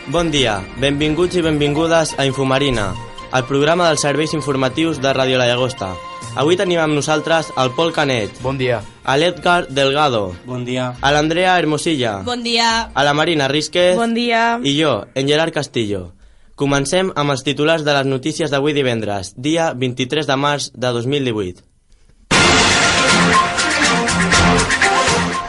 Bon dia, benvinguts i benvingudes a Infomarina, el programa dels serveis informatius de Ràdio La Llagosta. Avui tenim amb nosaltres el Pol Canet. Bon dia. A l'Edgar Delgado. Bon dia. A l'Andrea Hermosilla. Bon dia. A la Marina Rísquez. Bon dia. I jo, en Gerard Castillo. Comencem amb els titulars de les notícies d'avui divendres, dia 23 de març de 2018.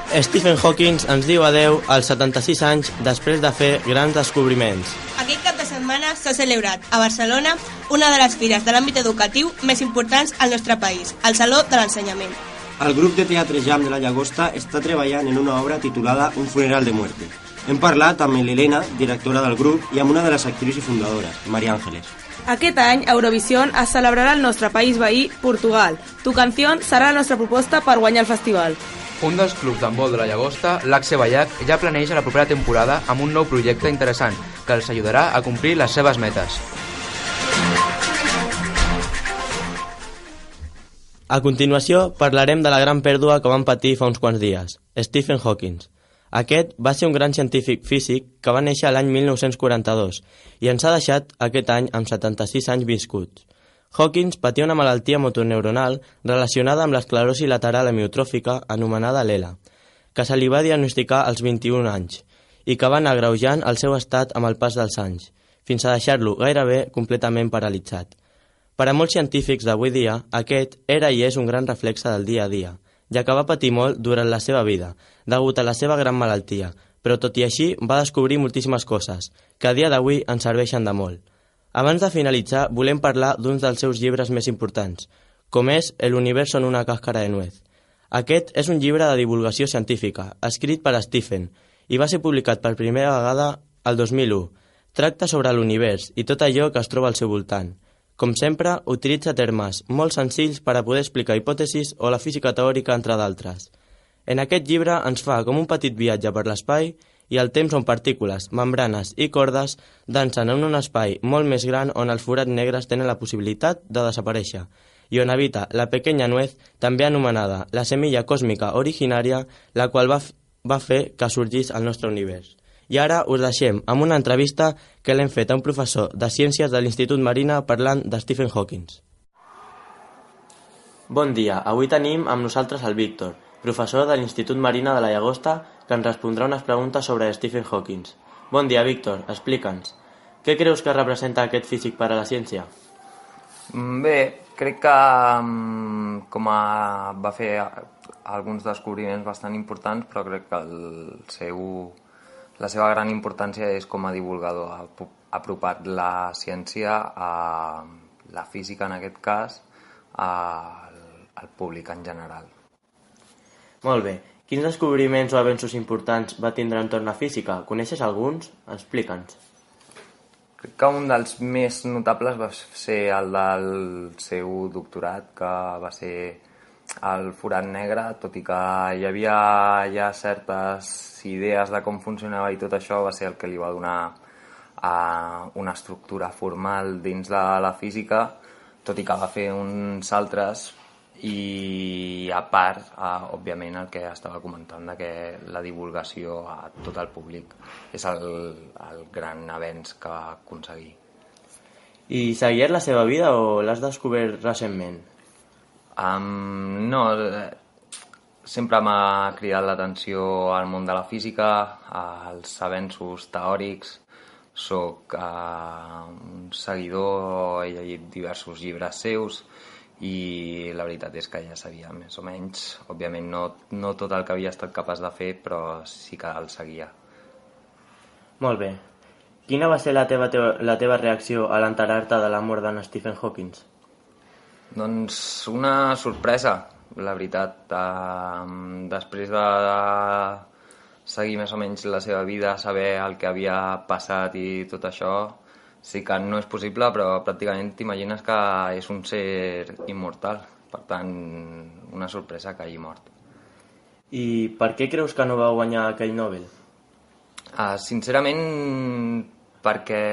Stephen Hawking ens diu adeu als 76 anys després de fer grans descobriments. Aquest cap de setmana s'ha celebrat a Barcelona una de les fires de l'àmbit educatiu més importants al nostre país, el Saló de l'Ensenyament. El grup de teatre Jam de la Llagosta està treballant en una obra titulada Un funeral de muerte. Hem parlat amb l'Helena, directora del grup, i amb una de les actrius i fundadores, María Ángeles. Aquest any, Eurovisión es celebrarà al nostre país veí, Portugal. Tu canción serà la nostra proposta per guanyar el festival. Un dels clubs d'handbol de la Llagosta, l'Axe Ballac, ja planeja la propera temporada amb un nou projecte interessant que els ajudarà a complir les seves metes. A continuació, parlarem de la gran pèrdua que van patir fa uns quants dies, Stephen Hawking. Aquest va ser un gran científic físic que va néixer l'any 1942 i ens ha deixat aquest any amb 76 anys viscuts. Hawking patia una malaltia motoneuronal relacionada amb l'esclerosi lateral amiotròfica anomenada l'ELA, que se li va diagnosticar als 21 anys i que va anar agreujant el seu estat amb el pas dels anys, fins a deixar-lo gairebé completament paralitzat. Per a molts científics d'avui dia, aquest era i és un gran reflexe del dia a dia, ja que va patir molt durant la seva vida, degut a la seva gran malaltia, però tot i així va descobrir moltíssimes coses, que a dia d'avui ens serveixen de molt. Abans de finalitzar, volem parlar d'un dels seus llibres més importants, com és El universo en una cáscara de nuez. Aquest és un llibre de divulgació científica, escrit per Stephen, i va ser publicat per primera vegada el 2001. Tracta sobre l'univers i tot allò que es troba al seu voltant. Com sempre, utilitza termes molt senzills per a poder explicar hipòtesis o la física teòrica, entre d'altres. En aquest llibre ens fa com un petit viatge per l'espai i el temps on partícules, membranes i cordes dansen en un espai molt més gran on els forats negres tenen la possibilitat de desaparèixer i on habita la pequeña nuez, també anomenada la semilla còsmica originària, la qual va fer que sorgís al nostre univers. I ara us deixem amb una entrevista que l'hem fet a un professor de Ciències de l'Institut Marina parlant de Stephen Hawking. Bon dia, avui tenim amb nosaltres el Víctor, professor de l'Institut Marina de la Llagosta, que ens respondrà unes preguntes sobre Stephen Hawking. Bon dia, Víctor, explica'ns. Què creus que representa aquest físic per a la ciència? Bé, crec que va fer alguns descobriments bastant importants, però crec que la seva gran importància és com a divulgador. Ha apropat la ciència, a la física en aquest cas, al públic en general. Molt bé. Quins descobriments o avenços importants va tindre entorn a física? Coneixes alguns? Explica'ns. Crec que un dels més notables va ser el del seu doctorat, que va ser el forat negre, tot i que hi havia ja certes idees de com funcionava i tot això, va ser el que li va donar una estructura formal dins de la física, tot i que va fer uns altres. I a part, òbviament, el que estava comentant de que la divulgació a tot el públic és el gran avenç que va aconseguir. I seguies la seva vida o l'has descobert recentment? No, sempre m'ha cridat l'atenció al món de la física, als avenços teòrics. Soc un seguidor, he llegit diversos llibres seus, i la veritat és que ja sabia més o menys, òbviament no tot el que havia estat capaç de fer, però sí que el seguia. Molt bé. Quina va ser la teva reacció a l'enterar-te de la mort d'en Stephen Hawking? Doncs una sorpresa, la veritat. Després de seguir més o menys la seva vida, saber el que havia passat i tot això, sí que no és possible, però pràcticament t'imagines que és un ser immortal. Per tant, una sorpresa que hagi mort. I per què creus que no va guanyar aquell Nobel? Sincerament, perquè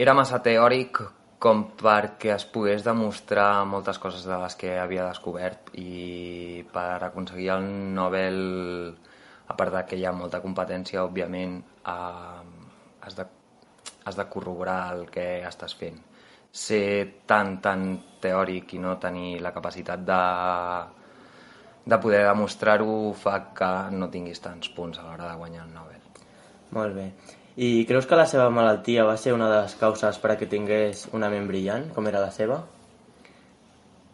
era massa teòric com perquè es pogués demostrar moltes coses de les que havia descobert, i per aconseguir el Nobel a part de que hi ha molta competència, òbviament has de corroborar el que estàs fent. Ser tan teòric i no tenir la capacitat de poder demostrar-ho fa que no tinguis tants punts a l'hora de guanyar el Nobel. Molt bé. I creus que la seva malaltia va ser una de les causes per a que tingués una ment brillant, com era la seva?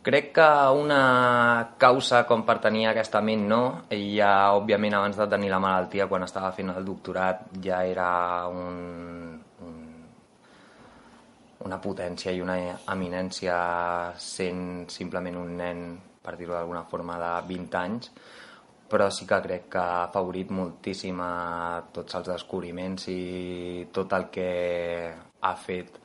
Crec que una causa com per tenir aquesta ment no. Ja, òbviament, abans de tenir la malaltia, quan estava fent el doctorat, ja era una potència i una eminència sent simplement un nen, per dir-ho d'alguna forma, de 20 anys, però sí que crec que ha afavorit moltíssim a tots els descobriments i tot el que ha fet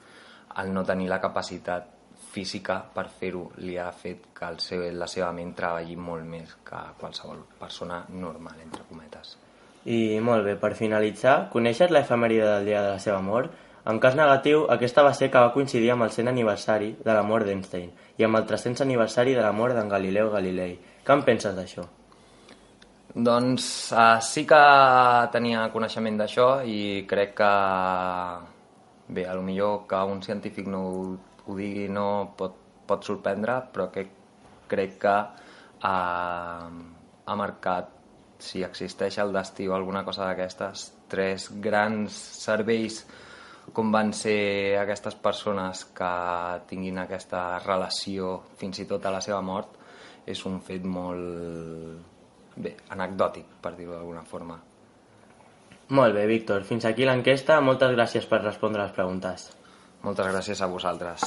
el no tenir la capacitat física per fer-ho li ha fet que la seva ment treballi molt més que qualsevol persona normal, entre cometes. I molt bé, per finalitzar, coneixes l'efemèride del dia de la seva mort? En cas negatiu, aquesta va ser que va coincidir amb el 100 aniversari de la mort d'Einstein i amb el 300 aniversari de la mort d'en Galileu Galilei. Què en penses d'això? Doncs sí que tenia coneixement d'això i crec que, bé, potser que un científic no ho digui no pot sorprendre, però que crec que ha marcat, si existeix el destí o alguna cosa d'aquestes, 3 grans cervells com van ser aquestes persones que tinguin aquesta relació fins i tot a la seva mort, és un fet molt anecdòtic, per dir-ho d'alguna forma. Molt bé, Víctor. Fins aquí l'enquesta. Moltes gràcies per respondre les preguntes. Moltes gràcies a vosaltres.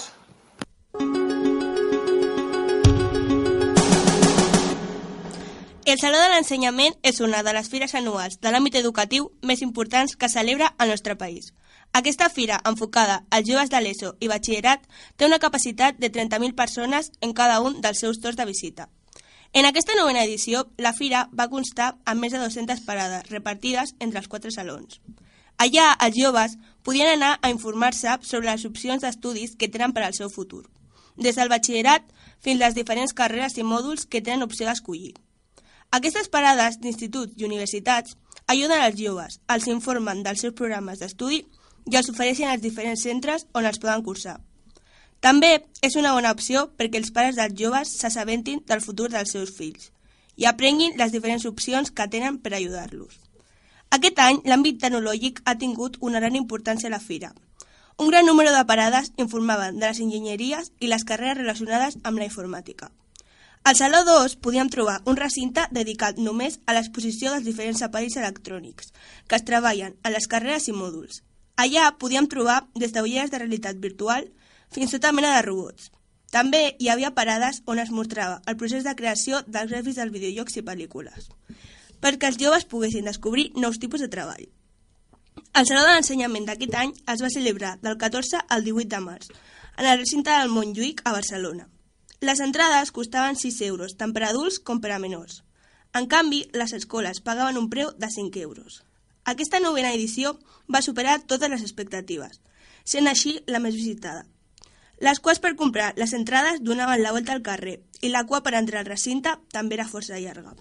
El Saló de l'Ensenyament és una de les fires anuals de l'àmbit educatiu més importants que celebra el nostre país. Aquesta fira, enfocada als joves de l'ESO i batxillerat, té una capacitat de 30.000 persones en cada un dels seus torns de visita. En aquesta novena edició, la fira va constar amb més de 200 parades repartides entre els 4 salons. Allà, els joves podien anar a informar-se sobre les opcions d'estudis que tenen per al seu futur, des del batxillerat fins a les diferents carreres i mòduls que tenen opció d'escollir. Aquestes parades d'instituts i universitats ajuden als joves, els informen dels seus programes d'estudi i els ofereixen als diferents centres on els poden cursar. També és una bona opció perquè els pares dels joves s'assabentin del futur dels seus fills i aprenguin les diferents opcions que tenen per ajudar-los. Aquest any, l'àmbit tecnològic ha tingut una gran importància a la fira. Un gran número de parades informaven de les enginyeries i les carreres relacionades amb la informàtica. Al Saló 2 podíem trobar un recinte dedicat només a l'exposició dels diferents aparells electrònics que es treballen a les carreres i mòduls. Allà podíem trobar des d'ulleres de realitat virtual fins a tota mena de robots. També hi havia parades on es mostrava el procés de creació dels gràfics dels videojocs i pel·lícules, perquè els joves poguessin descobrir nous tipus de treball. El Saló de l'Ensenyament d'aquest any es va celebrar del 14 al 18 de març, en el recinte del Montjuïc a Barcelona. Les entrades costaven 6 euros, tant per adults com per a menors. En canvi, les escoles pagaven un preu de 5 euros. Aquesta novena edició va superar totes les expectatives, sent així la més visitada. Les quals per comprar les entrades donaven la volta al carrer i la cua per entrar al recinte també era força llarga.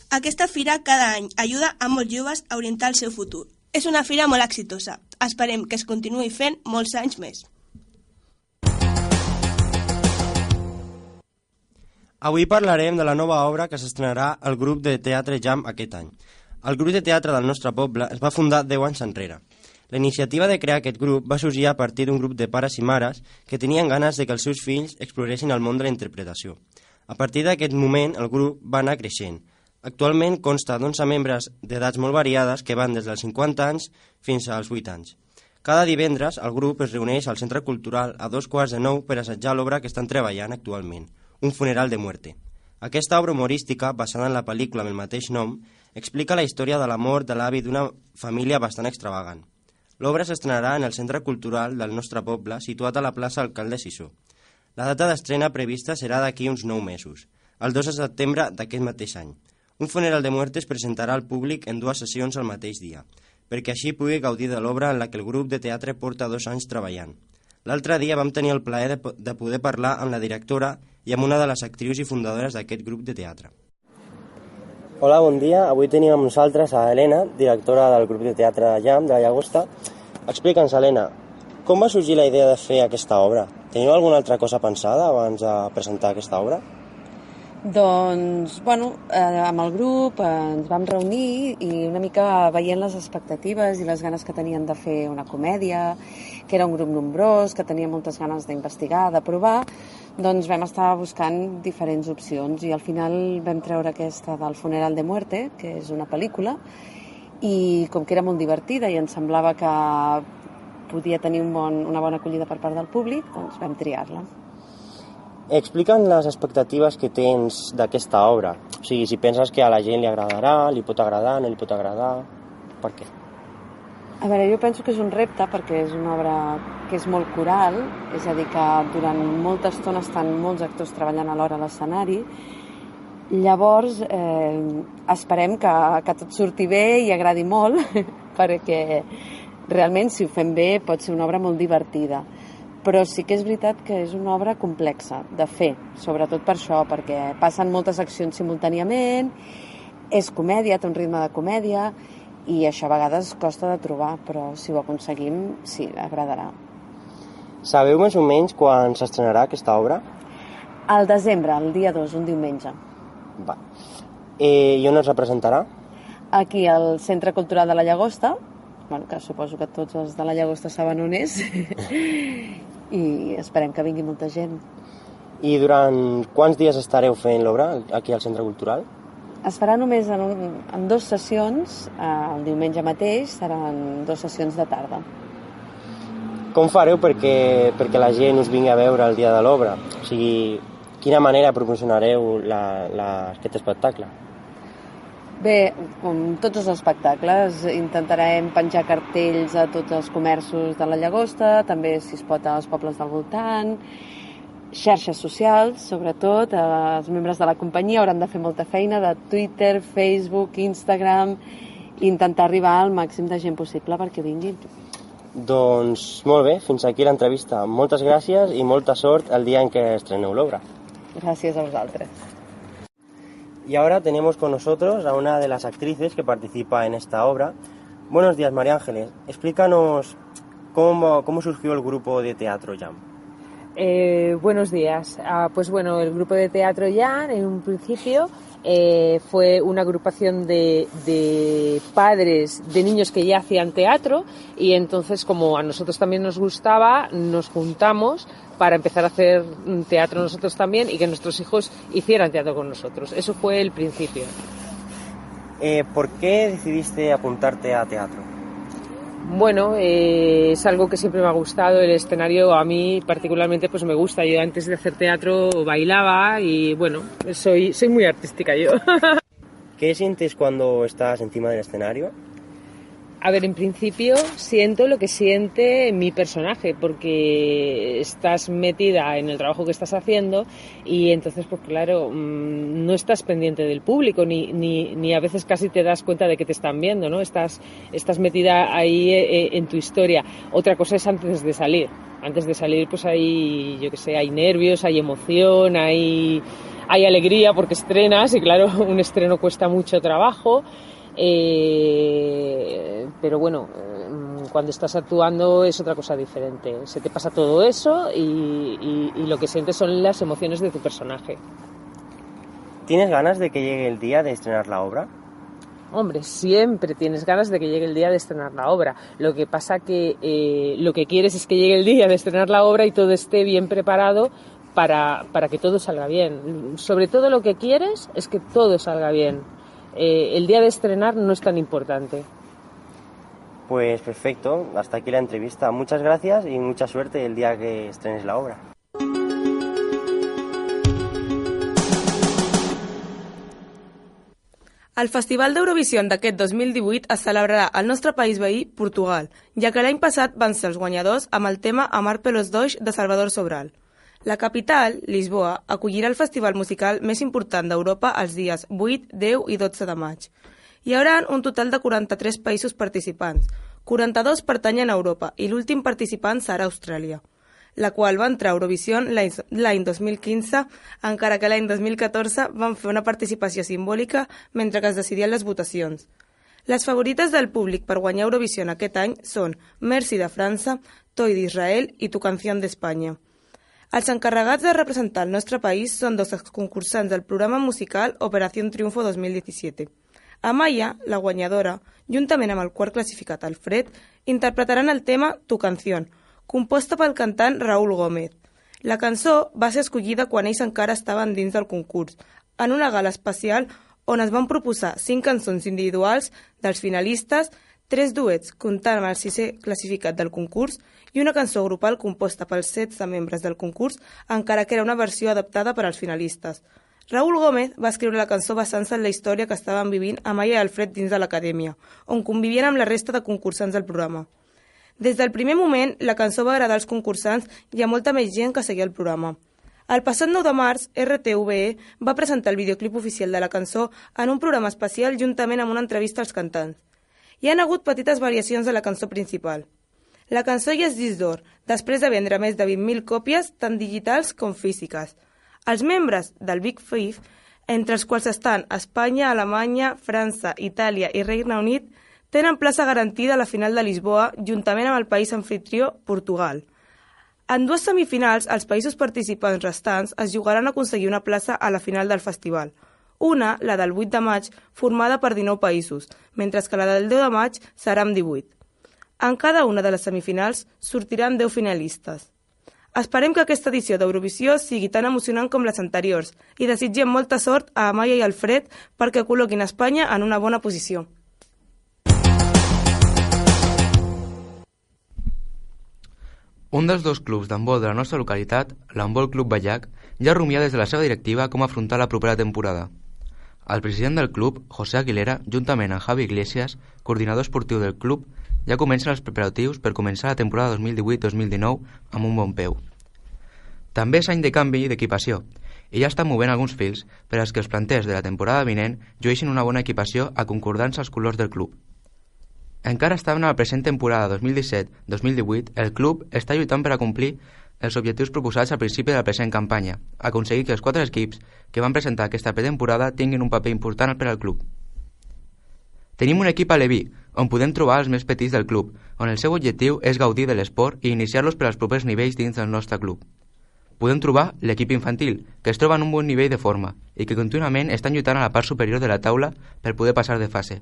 Aquesta fira cada any ajuda a molts joves a orientar el seu futur. És una fira molt exitosa. Esperem que es continuï fent molts anys més. Avui parlarem de la nova obra que s'estrenarà al grup de teatre Jam aquest any. El grup de teatre del nostre poble es va fundar 10 anys enrere. La iniciativa de crear aquest grup va sorgir a partir d'un grup de pares i mares que tenien ganes de que els seus fills exploressin el món de la interpretació. A partir d'aquest moment, el grup va anar creixent. Actualment consta d'11 membres d'edats molt variades que van des dels 50 anys fins als 8 anys. Cada divendres, el grup es reuneix al Centre Cultural a 8:45 per assajar l'obra que estan treballant actualment, Un funeral de muerte. Aquesta obra humorística, basada en la pel·lícula amb el mateix nom, explica la història de la mort de l'avi d'una família bastant extravagant. L'obra s'estrenarà en el Centre Cultural del nostre poble, situat a la plaça Alcalde Sisó. La data d'estrena prevista serà d'aquí uns 9 mesos, el 2 de setembre d'aquest mateix any. Un funeral de muerte es presentarà al públic en 2 sessions al mateix dia, perquè així pugui gaudir de l'obra en la que el grup de teatre porta 2 anys treballant. L'altre dia vam tenir el plaer de poder parlar amb la directora i amb una de les actrius i fundadores d'aquest grup de teatre. Hola, bon dia. Avui tenim amb nosaltres a Helena, directora del grup de teatre Jam, de la Llagosta. Explica'ns, Helena, com va sorgir la idea de fer aquesta obra? Teniu alguna altra cosa pensada abans de presentar aquesta obra? Doncs, amb el grup ens vam reunir i una mica veient les expectatives i les ganes que tenien de fer una comèdia, que era un grup nombrós, que tenia moltes ganes d'investigar, de provar, doncs vam estar buscant diferents opcions i al final vam treure aquesta del Funeral de Muerte, que és una pel·lícula, i com que era molt divertida i ens semblava que podia tenir una bona acollida per part del públic, doncs vam triar-la. Explica'ns les expectatives que tens d'aquesta obra. O sigui, si penses que a la gent li agradarà, li pot agradar, no li pot agradar... Per què? A veure, jo penso que és un repte perquè és una obra que és molt coral, és a dir, que durant molta estona estan molts actors treballant alhora a l'escenari. Llavors, esperem que tot surti bé i agradi molt, perquè realment, si ho fem bé, pot ser una obra molt divertida. Però sí que és veritat que és una obra complexa de fer, sobretot per això, perquè passen moltes accions simultàniament, és comèdia, té un ritme de comèdia, i això a vegades costa de trobar, però si ho aconseguim, sí, agradarà. Sabeu més o menys quan s'estrenarà aquesta obra? Al desembre, el dia 2, un diumenge. Va. I on es representarà? Aquí, al Centre Cultural de la Llagosta, que suposo que tots els de la Llagosta saben on és, i esperem que vingui molta gent. I durant quants dies estareu fent l'obra aquí al Centre Cultural? Es farà només en 2 sessions, el diumenge mateix seran 2 sessions de tarda. Com fareu perquè la gent us vingui a veure el dia de l'obra? O sigui, quina manera promocionareu aquest espectacle? Bé, com tots els espectacles, intentarem penjar cartells a tots els comerços de la Llagosta, també, si es pot, als pobles del voltant, xarxes socials, sobretot, els membres de la companyia hauran de fer molta feina de Twitter, Facebook, Instagram, i intentar arribar al màxim de gent possible perquè vinguin. Doncs molt bé, fins aquí l'entrevista. Moltes gràcies i molta sort el dia en què estreneu l'obra. Gràcies a vosaltres. Y ahora tenemos con nosotros a una de las actrices que participa en esta obra. Buenos días, María Ángeles. Explícanos cómo surgió el grupo de teatro Jam. Buenos días. Pues bueno, el grupo de teatro Jam en un principio fue una agrupación de padres de niños que ya hacían teatro y entonces, como a nosotros también nos gustaba, nos juntamos para empezar a hacer teatro nosotros también y que nuestros hijos hicieran teatro con nosotros. Eso fue el principio. ¿Por qué decidiste apuntarte a teatro? Bueno, es algo que siempre me ha gustado, el escenario a mí particularmente pues me gusta. Yo antes de hacer teatro bailaba y bueno, soy muy artística yo. ¿Qué sientes cuando estás encima del escenario? A ver, en principio siento lo que siente mi personaje, porque estás metida en el trabajo que estás haciendo y entonces, pues claro, no estás pendiente del público, ni a veces casi te das cuenta de que te están viendo, ¿no? Estás metida ahí en tu historia. Otra cosa es antes de salir. Antes de salir, pues hay, yo qué sé, hay nervios, hay emoción, hay alegría porque estrenas y claro, un estreno cuesta mucho trabajo. Pero bueno, cuando estás actuando es otra cosa diferente. Se te pasa todo eso y lo que sientes son las emociones de tu personaje. ¿Tienes ganas de que llegue el día de estrenar la obra? Hombre, siempre tienes ganas de que llegue el día de estrenar la obra. Lo que pasa que lo que quieres es que llegue el día de estrenar la obra y todo esté bien preparado para que todo salga bien. Sobre todo lo que quieres es que todo salga bien. El día de estrenar no es tan importante. Pues perfecto, hasta aquí la entrevista. Muchas gracias y mucha suerte el día que estrenes la obra. El Festival d'Eurovisió d'aquest 2018 es celebrarà al nostre país veí, Portugal, ja que l'any passat van ser els guanyadors amb el tema Amar pelos dois de Salvador Sobral. La capital, Lisboa, acollirà el festival musical més important d'Europa els dies 8, 10 i 12 de maig. Hi haurà un total de 43 països participants, 42 pertanyen a Europa i l'últim participant serà Austràlia. la qual va entrar a Eurovisió l'any 2015, encara que l'any 2014 van fer una participació simbòlica mentre que es decidien les votacions. Les favorites del públic per guanyar Eurovisió aquest any són Merci de França, Toi d'Israel i Tu canción d'Espanya. Els encarregats de representar el nostre país són dos concursants del programa musical Operación Triunfo 2017. Amaya, la guanyadora, juntament amb el quart classificat Alfred, interpretaran el tema Tu canción, composta pel cantant Raúl Gómez. La cançó va ser escollida quan ells encara estaven dins del concurs, en una gala especial on es van proposar 5 cançons individuals dels finalistes, 3 duets comptant amb el 6è classificat del concurs i una cançó grupal composta pels 16 membres del concurs, encara que era una versió adaptada per als finalistes. Raúl Gómez va escriure la cançó basant-se en la història que estaven vivint Amaya i Alfred dins de l'acadèmia, on convivien amb la resta de concursants del programa. Des del primer moment, la cançó va agradar als concursants i a molta més gent que seguia el programa. El passat 9 de març, RTVE va presentar el videoclip oficial de la cançó en un programa especial juntament amb una entrevista als cantants. Hi han hagut petites variacions de la cançó principal. La cançó ja és disc d'or, després de vendre més de 20.000 còpies, tant digitals com físiques. Els membres del Big Five, entre els quals estan Espanya, Alemanya, França, Itàlia i Regne Unit, tenen plaça garantida a la final de Lisboa, juntament amb el país anfitrió, Portugal. En 2 semifinals, els països participants restants es jugaran a aconseguir una plaça a la final del festival. Una, la del 8 de maig, formada per 19 països, mentre que la del 10 de maig serà amb 18. En cada una de les semifinals sortiran 10 finalistes. Esperem que aquesta edició d'Eurovisió sigui tan emocionant com les anteriors i desitgem molta sort a Amaya i Alfred perquè col·loquin Espanya en una bona posició. Un dels 2 clubs d'handbol de la nostra localitat, l'Handbol Club Ballac, ja rumia des de la seva directiva com afrontar la propera temporada. El president del club, José Aguilera, juntament amb Javi Iglesias, coordinador esportiu del club, ja comencen els preparatius per començar la temporada 2018-2019 amb un bon peu. També és any de canvi d'equipació, i ja estan movent alguns fils per als que els planters de la temporada vinent llueixin una bona equipació a concordants als colors del club. Encara estava en la present temporada 2017-2018, el club està lluitant per a complir els objectius proposats al principi de la present campanya, aconseguir que els 4 equips que van presentar aquesta pretemporada tinguin un paper important per al club. Tenim un equip a Leví, on podem trobar els més petits del club, on el seu objectiu és gaudir de l'esport i iniciar-los per als propers nivells dins del nostre club. Podem trobar l'equip infantil, que es troba en un bon nivell de forma i que contínuament estan lluitant a la part superior de la taula per poder passar de fase.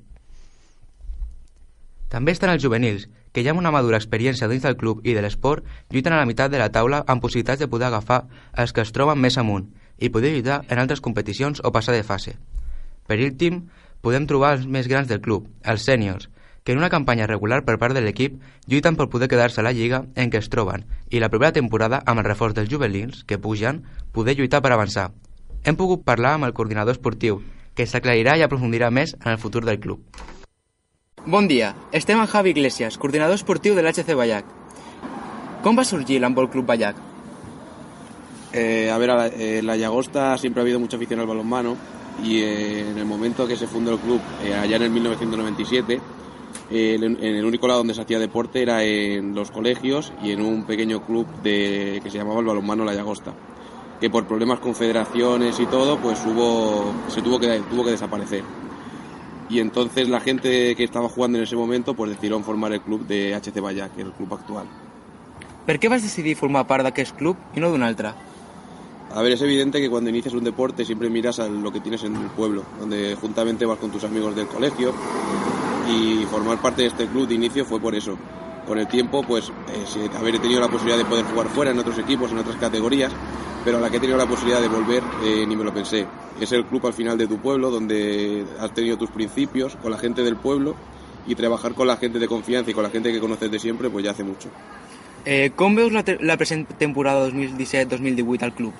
També estan els juvenils, que ja amb una madura experiència dins del club i de l'esport lluiten a la meitat de la taula amb possibilitats de poder agafar els que es troben més amunt i poder lluitar en altres competicions o passar de fase. Per últim, podem trobar els més grans del club, els sèniors, que en una campanya regular per part de l'equip lluiten per poder quedar-se a la lliga en què es troben i la propera temporada, amb el reforç dels juvenils que pugen, poder lluitar per avançar. Hem pogut parlar amb el coordinador esportiu, que s'aclarirà i aprofundirà més en el futur del club. Bon dia, estem amb Javi Iglesias, coordinador esportiu de l'HC Ballac. Com va sorgir l'Handbol Club Ballac? La Llagosta siempre ha habido mucha afición al balonmano y en el momento que se fundó el club, allá en el 1997, en el único lado donde se hacía deporte era en los colegios y en un pequeño club que se llamaba el Balonmano La Llagosta, que por problemas con federaciones y todo, pues tuvo que desaparecer. Y entonces la gente que estaba jugando en ese momento pues decidieron formar el club de HC Ballac, el club actual. Per què vas decidir formar part d'aquest club i no d'un altre? A ver, es evidente que cuando inicias un deporte siempre miras a lo que tienes en el pueblo, donde juntamente vas con tus amigos del colegio, y formar parte de este club de inicio fue por eso. Con el tiempo, pues, haber tenido la posibilidad de poder jugar fuera en otros equipos, en otras categorías, pero a la que he tenido la posibilidad de volver ni me lo pensé. Es el club al final de tu pueblo, donde has tenido tus principios con la gente del pueblo, y trabajar con la gente de confianza y con la gente que conoces de siempre, pues ya hace mucho. Com veus la present temporada 2017-2018 al club?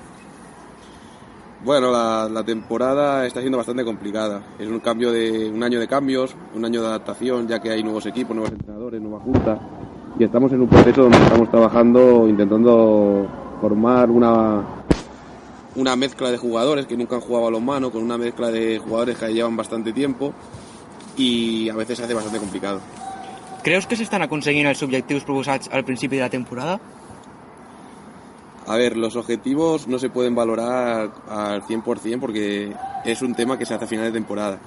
Bueno, la temporada está siendo bastante complicada. Es un año de cambios, un año de adaptación, ya que hay nuevos equipos, nuevos entrenadores, nueva junta. Y estamos en un proceso donde estamos trabajando, intentando formar una mezcla de jugadores que nunca han jugado balonmano, con una mezcla de jugadores que llevan bastante tiempo, y a veces se hace bastante complicado. Creus que s'estan aconseguint els objectius proposats al principi de la temporada? A ver, los objetivos no se pueden valorar al 100% porque es un tema que se hace a final de temporada.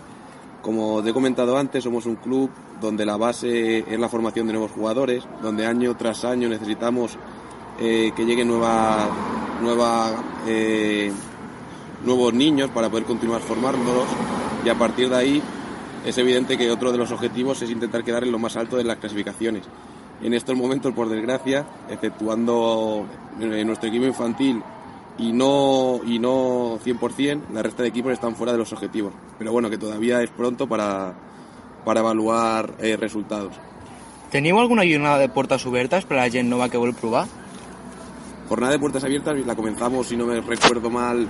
Como te he comentado antes, somos un club donde la base es la formación de nuevos jugadores, donde año tras año necesitamos que lleguen nuevos niños para poder continuar formándolos, y a partir de ahí es evidente que otro de los objetivos es intentar quedar en lo más alto de las clasificaciones. En estos momentos, por desgracia, exceptuando nuestro equipo infantil y no 100%, la resta de equipos están fuera de los objetivos. Pero bueno, que todavía es pronto para evaluar resultados. Teniu alguna jornada de puertas obertes per a la gent nova que vol provar? Jornada de puertas abiertas la comenzamos, si no me recuerdo mal,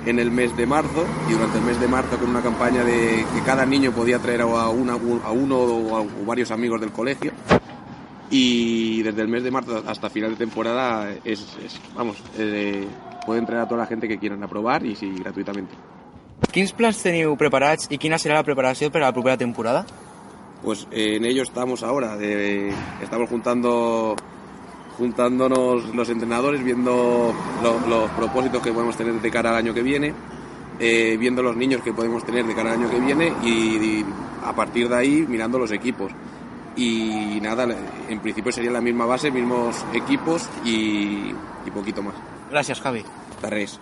en el mes de marzo, y durante el mes de marzo con una campaña de que cada niño podía traer a uno o varios amigos del colegio, y desde el mes de marzo hasta final de temporada pueden traer a toda la gente que quieran a probar, y sí, gratuitamente. Quins plans teniu preparats i quina serà la preparació per a la propera temporada? Pues en ello estamos ahora, estamos juntándonos los entrenadores, viendo los propósitos que podemos tener de cara al año que viene, viendo los niños que podemos tener de cara al año que viene, y a partir de ahí mirando los equipos. Y nada, en principio sería la misma base, mismos equipos y poquito más. Gràcies, Javi. De res.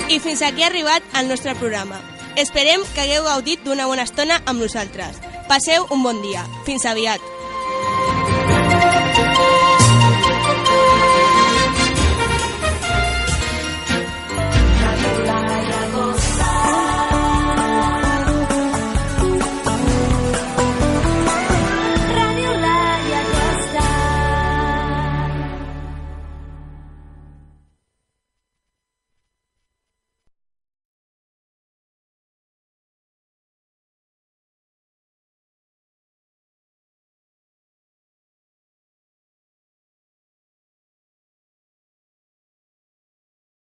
I fins aquí ha arribat el nostre programa. Esperem que hagueu gaudit d'una bona estona amb nosaltres. Passeu un bon dia. Fins aviat.